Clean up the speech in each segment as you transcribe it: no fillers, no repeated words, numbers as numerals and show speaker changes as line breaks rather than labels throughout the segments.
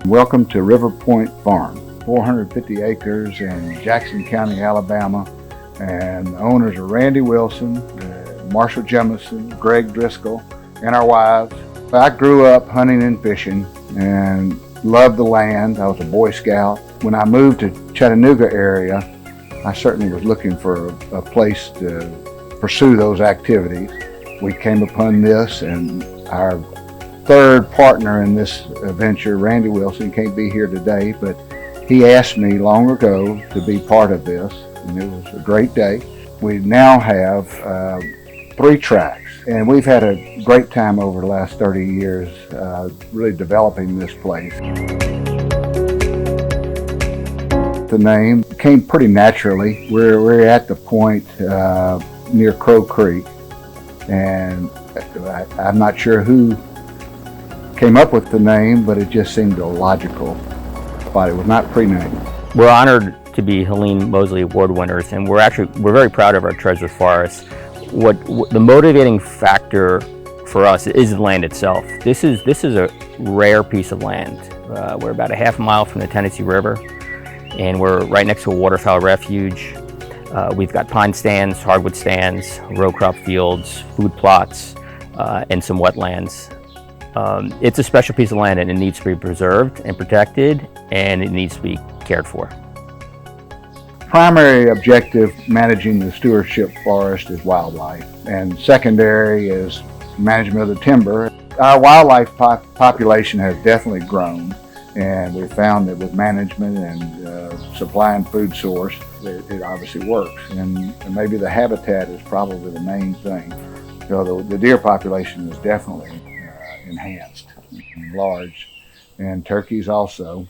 Welcome to River Point Farm, 450 acres in Jackson County, Alabama. And the owners are Randy Wilson, Marshall Jemison, Greg Driscoll, and our wives. I grew up hunting and fishing and loved the land. I was a Boy Scout. When I moved to Chattanooga area, I certainly was looking for a place to pursue those activities. We came upon this, and our third partner in this venture, Randy Wilson, can't be here today, but he asked me long ago to be part of this, and it was a great day. We now have 3 tracks, and we've had a great time over the last 30 years really developing this place. The name came pretty naturally. We're at the point near Crow Creek, and I'm not sure who came up with the name, but it just seemed logical. But it was not pre-named.
We're honored to be Helene Mosley Award winners, and we're very proud of our Treasure Forest. What the motivating factor for us is the land itself. This is a rare piece of land. We're about a half mile from the Tennessee River, and we're right next to a waterfowl refuge. We've got pine stands, hardwood stands, row crop fields, food plots, and some wetlands. It's a special piece of land, and it needs to be preserved and protected, and it needs to be cared for.
Primary objective managing the stewardship forest is wildlife, and secondary is management of the timber. Our wildlife population has definitely grown, and we found that with management and supplying food source, it obviously works. And maybe the habitat is probably the main thing. So the deer population is definitely enhanced and large, and turkeys also.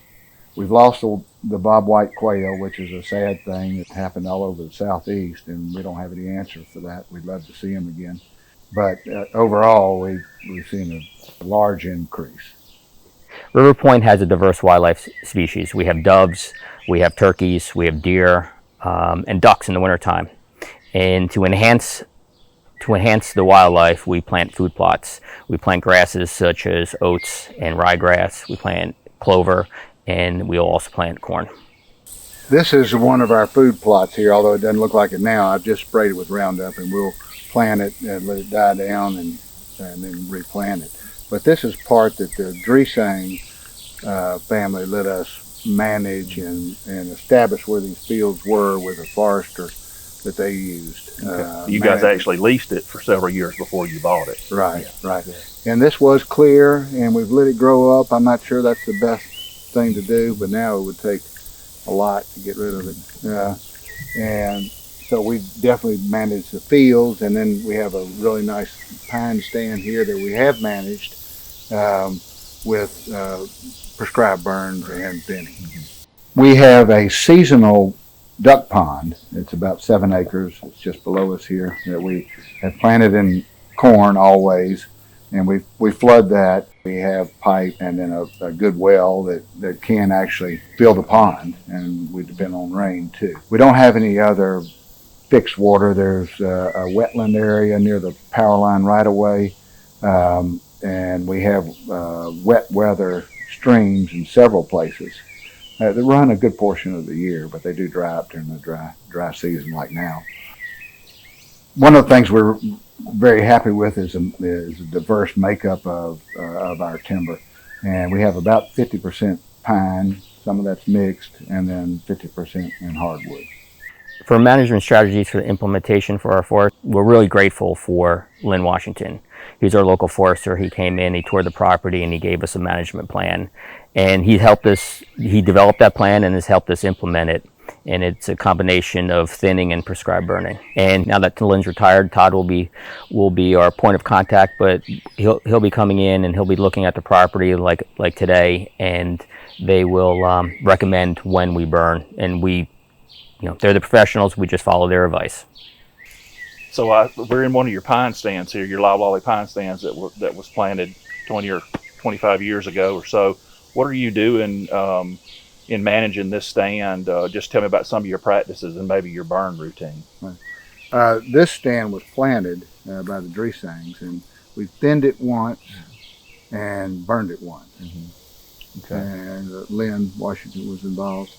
We've lost the bobwhite quail, which is a sad thing. It happened all over the southeast, and we don't have any answer for that. We'd love to see them again. But overall, we've seen a large increase.
River Point has a diverse wildlife species. We have doves, we have turkeys, we have deer, and ducks in the wintertime. And to enhance the wildlife, we plant food plots. We plant grasses such as oats and ryegrass. We plant clover, and we'll also plant corn.
This is one of our food plots here, although it doesn't look like it now. I've just sprayed it with Roundup, and we'll plant it and let it die down and then replant it. But this is part that the Dresang family let us manage and establish where these fields were with a forester that they used.
Okay. You guys actually leased it for several years before you bought it.
Right, yeah. Right. Yeah. And this was clear, and we've let it grow up. I'm not sure that's the best thing to do, but now it would take a lot to get rid of it. And so we definitely managed the fields, and then we have a really nice pine stand here that we have managed with prescribed burns and thinning. We have a seasonal duck pond. It's about 7 acres. It's just below us here that we have planted in corn always, and we flood that. We have pipe and then a good well that can actually fill the pond, and we depend on rain too. We don't have any other fixed water. There's a wetland area near the power line right away, and we have wet weather streams in several places. They run a good portion of the year, but they do dry up during the dry season like now. One of the things we're very happy with is a diverse makeup of our timber. And we have about 50% pine, some of that's mixed, and then 50% in hardwood.
For management strategies for the implementation for our forest, we're really grateful for Lynn Washington. He's our local forester. He came in, he toured the property, and he gave us a management plan. And he developed that plan and has helped us implement it. And it's a combination of thinning and prescribed burning. And now that Lynn's retired, Todd will be our point of contact, but he'll be coming in and he'll be looking at the property like today, and they will recommend when we burn. And they're the professionals. We just follow their advice.
So we're in one of your pine stands here, your loblolly pine stands that was planted 20 or 25 years ago or so. What are you doing in managing this stand? Just tell me about some of your practices and maybe your burn routine.
This stand was planted by the Dresangs, and we thinned it once and burned it once.
Okay.
and Lynn Washington was involved.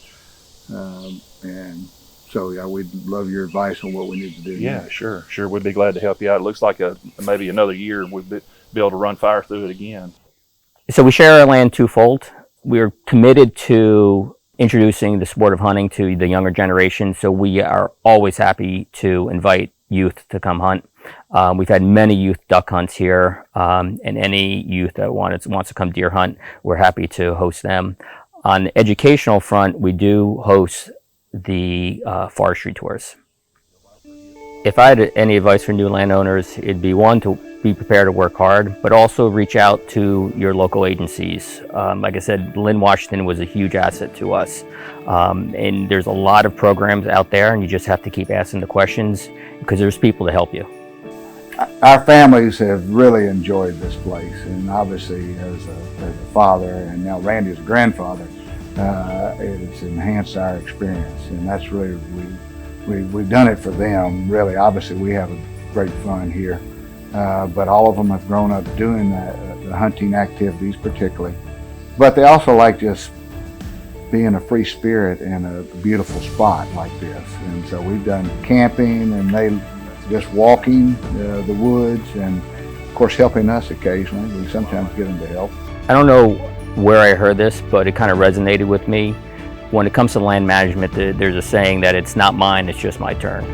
And so, yeah, we'd love your advice on what we need to do
Yeah,
next.
sure. We'd be glad to help you out. It looks like maybe another year we'd be able to run fire through it again.
So we share our land twofold. We're committed to introducing the sport of hunting to the younger generation, so we are always happy to invite youth to come hunt. We've had many youth duck hunts here, and any youth that wants to come deer hunt, we're happy to host them. On the educational front, we do host the forestry tours. If I had any advice for new landowners, it'd be one, to be prepared to work hard, but also reach out to your local agencies. Like I said, Lynn Washington was a huge asset to us. And there's a lot of programs out there, and you just have to keep asking the questions because there's people to help you.
Our families have really enjoyed this place, and obviously as a father, and now Randy as a grandfather, it's enhanced our experience, and that's really, we've done it for them, really. Obviously we have a great fun here, but all of them have grown up doing the hunting activities particularly, but they also like just being a free spirit in a beautiful spot like this. And so we've done camping, and they just walking the woods, and of course helping us occasionally. We sometimes get them to help.
I don't know where I heard this, but it kind of resonated with me. When it comes to land management, there's a saying that it's not mine, it's just my turn.